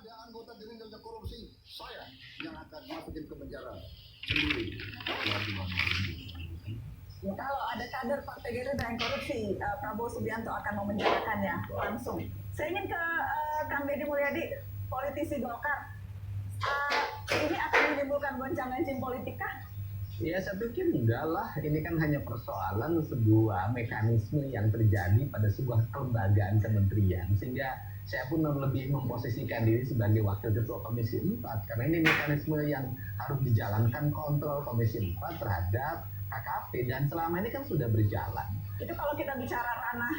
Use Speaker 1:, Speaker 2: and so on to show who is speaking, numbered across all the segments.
Speaker 1: ada anggota Gerindra yang korupsi, saya yang akan masukin ke penjara sendiri.
Speaker 2: Ya, kalau ada kader Partai Gerindra yang korupsi, Prabowo Subianto akan memenjarakannya langsung. Saya ingin ke Kang Deddy Mulyadi, politisi Golkar. Ini akan menimbulkan gonjang-ganjing politik kah?
Speaker 3: Ya, saya pikir enggak lah. Ini kan hanya persoalan sebuah mekanisme yang terjadi pada sebuah kelembagaan kementerian. Sehingga saya pun lebih memposisikan diri sebagai wakil ketua Komisi 4. Karena ini mekanisme yang harus dijalankan kontrol Komisi 4 terhadap KKP. Dan selama ini kan sudah berjalan.
Speaker 2: Itu kalau kita bicara ranah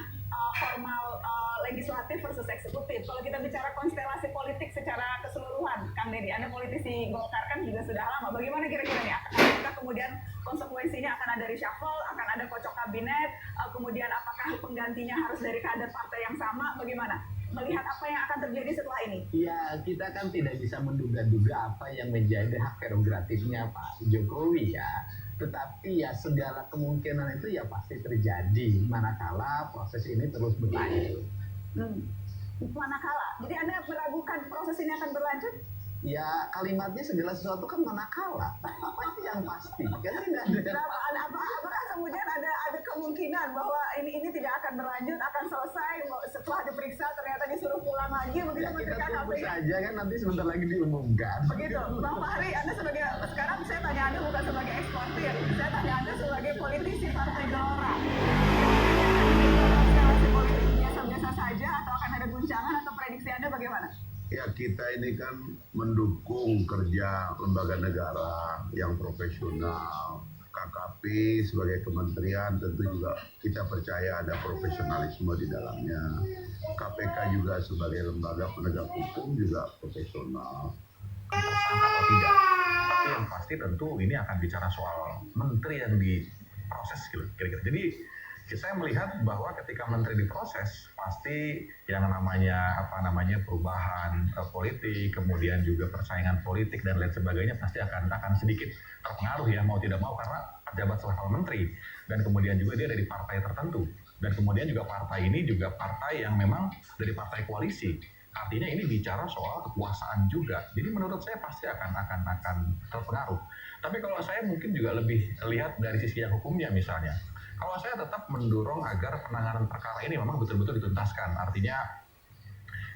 Speaker 2: formal legislatif versus eksekutif. Kalau kita bicara konstelasi politik secara keseluruhan, Kang Deddy, Anda politisi Golkar kan juga sudah lama. Bagaimana kira-kira nih? Apakah kemudian konsekuensinya akan ada reshuffle, akan ada kocok kabinet, kemudian apakah penggantinya harus dari kader partai yang sama? Bagaimana? Melihat apa yang akan terjadi setelah ini?
Speaker 3: Ya, kita kan tidak bisa menduga-duga apa yang menjadi hak prerogatifnya Pak Jokowi ya. Tetapi ya segala kemungkinan itu ya pasti terjadi manakala proses ini terus berlanjut.
Speaker 2: Manakala? Jadi Anda meragukan proses ini akan berlanjut?
Speaker 3: Ya, kalimatnya segala sesuatu kan manakala. Apa sih yang pasti? Karena tidak ada.
Speaker 2: Apakah kemudian ada kemungkinan bahwa ini tidak akan berlanjut, akan selesai setelah diperiksa ternyata disuruh pulang lagi begitu
Speaker 3: Ya,
Speaker 2: Menteri
Speaker 3: kita
Speaker 2: KKP?
Speaker 3: tunggu saja kan nanti sebentar lagi diumumkan.
Speaker 2: Begitu, Bang Fahri, Anda sebagai, sekarang saya tanya Anda bukan sebagai eksportir, saya tanya Anda sebagai politisi Partai Gelora. Konstelasi politik biasa-biasa saja atau akan ada guncangan atau prediksi Anda bagaimana?
Speaker 1: Ya, kita ini kan mendukung kerja lembaga negara yang profesional. KKP sebagai kementerian tentu juga kita percaya ada profesionalisme di dalamnya. KPK juga sebagai lembaga penegak hukum juga profesional.
Speaker 4: Tersangka atau tidak, tapi yang pasti tentu ini akan bicara soal menteri yang diproses kira-kira. Jadi saya melihat bahwa ketika menteri diproses pasti yang namanya perubahan politik, kemudian juga persaingan politik dan lain sebagainya pasti akan sedikit terpengaruh ya, mau tidak mau, karena pejabat selevel menteri dan kemudian juga dia dari partai tertentu dan kemudian juga partai ini juga partai yang memang dari partai koalisi. Artinya ini bicara soal kekuasaan juga. Jadi menurut saya pasti akan terpengaruh. Tapi kalau saya mungkin juga lebih lihat dari sisi yang hukumnya misalnya. Kalau saya tetap mendorong agar penanganan perkara ini memang betul-betul dituntaskan. Artinya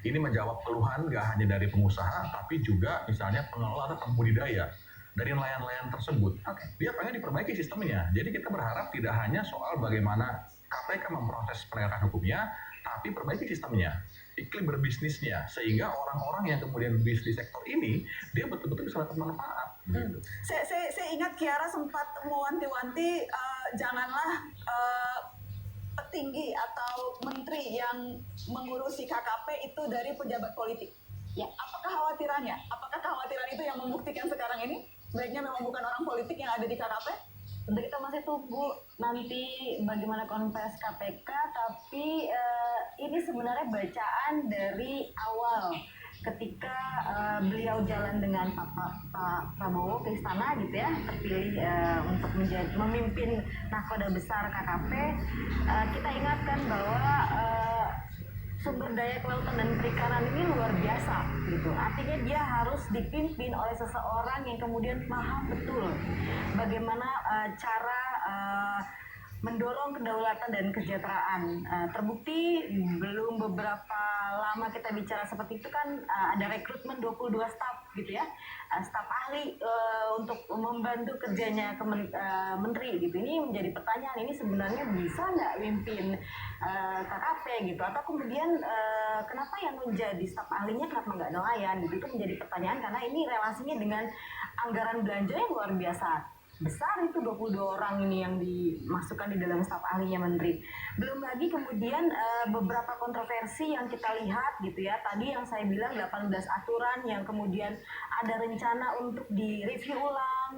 Speaker 4: ini menjawab keluhan gak hanya dari pengusaha, tapi juga misalnya pengelola atau pembudidaya dari nelayan-nelayan tersebut. Dia pengen diperbaiki sistemnya. Jadi kita berharap tidak hanya soal bagaimana KPK memproses penegakan hukumnya, tapi perbaiki sistemnya, iklim berbisnisnya, sehingga orang-orang yang kemudian bisnis di sektor ini, dia betul-betul bisa dapat manfaat.
Speaker 2: Saya ingat Kiara sempat mewanti-wanti, janganlah petinggi atau menteri yang mengurusi KKP itu dari pejabat politik. Ya, apakah kekhawatiran itu yang membuktikan sekarang ini sebaiknya memang bukan orang politik yang ada di KKP?
Speaker 5: Tentu kita masih tunggu nanti bagaimana konferensi KPK, tapi ini sebenarnya bacaan dari awal ketika beliau jalan dengan Pak Prabowo ke istana gitu ya, terpilih untuk memimpin nahkoda besar KKP. Kita ingatkan bahwa sumber daya kelautan dan perikanan ini luar biasa gitu. Artinya dia harus dipimpin oleh seseorang yang kemudian paham betul bagaimana cara mendorong kedaulatan dan kesejahteraan. Terbukti belum beberapa lama kita bicara seperti itu kan ada rekrutmen 22 staf gitu ya, staf ahli untuk membantu kerjanya menteri gitu. Ini menjadi pertanyaan, ini sebenarnya bisa nggak mimpin KKP gitu, atau kemudian kenapa yang menjadi staf ahlinya kenapa nggak nelayan gitu. Itu menjadi pertanyaan karena ini relasinya dengan anggaran belanja yang luar biasa besar, itu 22 orang ini yang dimasukkan di dalam staf ahlinya menteri. Belum lagi kemudian beberapa kontroversi yang kita lihat gitu ya. Tadi yang saya bilang 18 aturan yang kemudian ada rencana untuk direview ulang.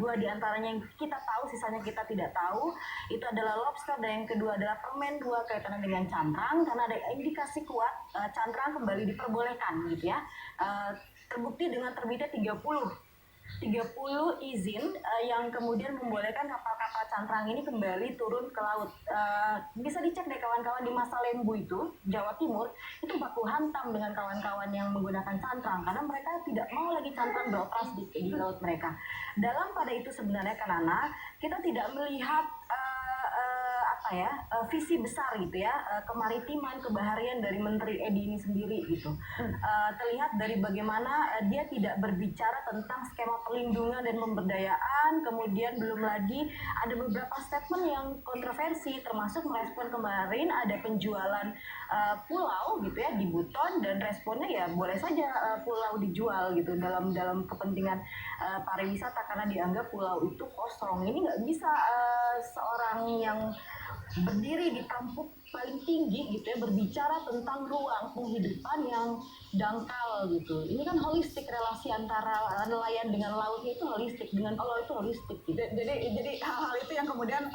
Speaker 5: 2 diantaranya yang kita tahu, sisanya kita tidak tahu. Itu adalah lobster dan yang kedua adalah permen 2 kaitannya dengan cantrang, karena ada indikasi kuat cantrang kembali diperbolehkan gitu ya. Terbukti dengan terbitnya 30 30 izin yang kemudian membolehkan kapal-kapal cantrang ini kembali turun ke laut. Bisa dicek deh kawan-kawan di Masa Lembu itu, Jawa Timur, itu baku hantam dengan kawan-kawan yang menggunakan cantrang karena mereka tidak mau lagi cantrang beroperasi di laut mereka. Dalam pada itu sebenarnya Kanana, kita tidak melihat visi besar gitu ya, kemaritiman, kebaharian dari Menteri Edi ini sendiri gitu. Terlihat dari bagaimana dia tidak berbicara tentang skema perlindungan dan pemberdayaan, kemudian belum lagi ada beberapa statement yang kontroversi, termasuk merespon kemarin ada penjualan pulau gitu ya di Buton, dan responnya ya boleh saja pulau dijual gitu dalam kepentingan pariwisata karena dianggap pulau itu kosong. Ini nggak bisa seorang yang berdiri di tampuk paling tinggi gitu ya berbicara tentang ruang penghidupan yang dangkal gitu. Ini kan holistik, relasi antara nelayan dengan lautnya itu holistik, dengan pulau itu holistik gitu.
Speaker 2: Jadi hal-hal itu yang kemudian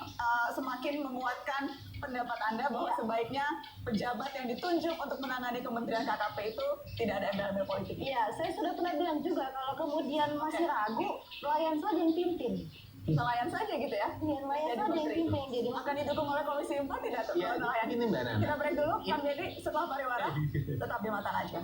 Speaker 2: semakin menguatkan pendapat Anda bahwa sebaiknya pejabat yang ditunjuk untuk menangani Kementerian KKP itu tidak ada embel-embel politik.
Speaker 5: Iya, saya sudah pernah bilang juga kalau kemudian masih ragu, nelayan saja yang pimpin.
Speaker 2: Nelayan saja gitu ya.
Speaker 5: Iya, nelayan
Speaker 2: Jadi
Speaker 5: saja yang
Speaker 2: menteri.
Speaker 5: pimpin jadi
Speaker 2: Akan didukung oleh Komisi 4 tidak tuh
Speaker 3: Ya,
Speaker 2: nelayan.
Speaker 3: ini Mbak Nana.
Speaker 2: Kita break dulu, Kang Deddy setelah pariwara tetap di Mata Najwa.